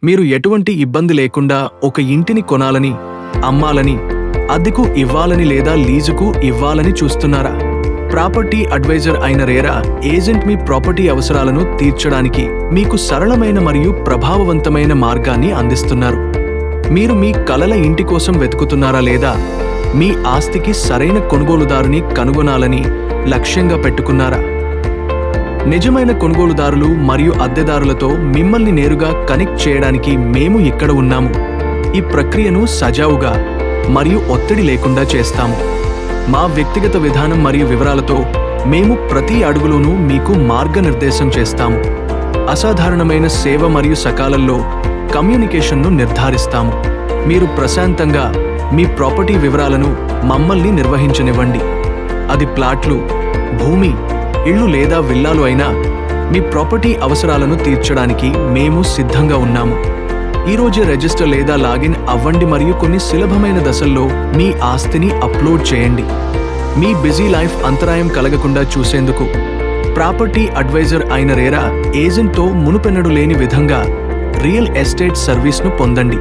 మీరు ఎటువంటి ఇబ్బంది లేకుండా ఒక ఇంటిని కొనాలని, అమ్మాలని, అద్దెకు ఇవ్వాలని లేదా లీజుకు ఇవ్వాలని చూస్తున్నారా? ప్రాపర్టీ అడ్వైజర్ అయిన రేరా ఏజెంట్ మీ ప్రాపర్టీ అవసరాలను తీర్చడానికి మీకు సరళమైన మరియు ప్రభావవంతమైన మార్గాన్ని అందిస్తున్నారు. మీరు మీ కలల ఇంటి కోసం వెతుకుతున్నారా లేదా మీ ఆస్తికి సరైన కొనుగోలుదారుని కనుగొనాలని లక్ష్యంగా పెట్టుకున్నారా? నిజమైన కొనుగోలుదారులు మరియు అద్దెదారులతో మిమ్మల్ని నేరుగా కనెక్ట్ చేయడానికి మేము ఇక్కడ ఉన్నాము. ఈ ప్రక్రియను సజావుగా మరియు ఒత్తిడి లేకుండా చేస్తాము. మా వ్యక్తిగత విధానం మరియు వివరాలతో మేము ప్రతి అడుగులోనూ మీకు మార్గనిర్దేశం చేస్తాము. అసాధారణమైన సేవ మరియు సకాలంలో కమ్యూనికేషన్ను నిర్ధారిస్తాము. మీరు ప్రశాంతంగా మీ ప్రాపర్టీ వివరాలను మమ్మల్ని నిర్వహించనివ్వండి. అది ప్లాట్లు, భూమి, ఇళ్ళు లేదా విల్లాలు అయినా మీ ప్రాపర్టీ అవసరాలను తీర్చడానికి మేము సిద్ధంగా ఉన్నాము. ఈరోజే రిజిస్టర్ లేదా లాగిన్ అవ్వండి మరియు కొన్ని సులభమైన దశల్లో మీ ఆస్తిని అప్లోడ్ చేయండి. మీ బిజీ లైఫ్ అంతరాయం కలగకుండా చూసేందుకు ప్రాపర్టీ అడ్వైజర్ అయిన రేరా ఏజెంట్తో మునుపెన్నడూ లేని విధంగా రియల్ ఎస్టేట్ సర్వీస్ను పొందండి.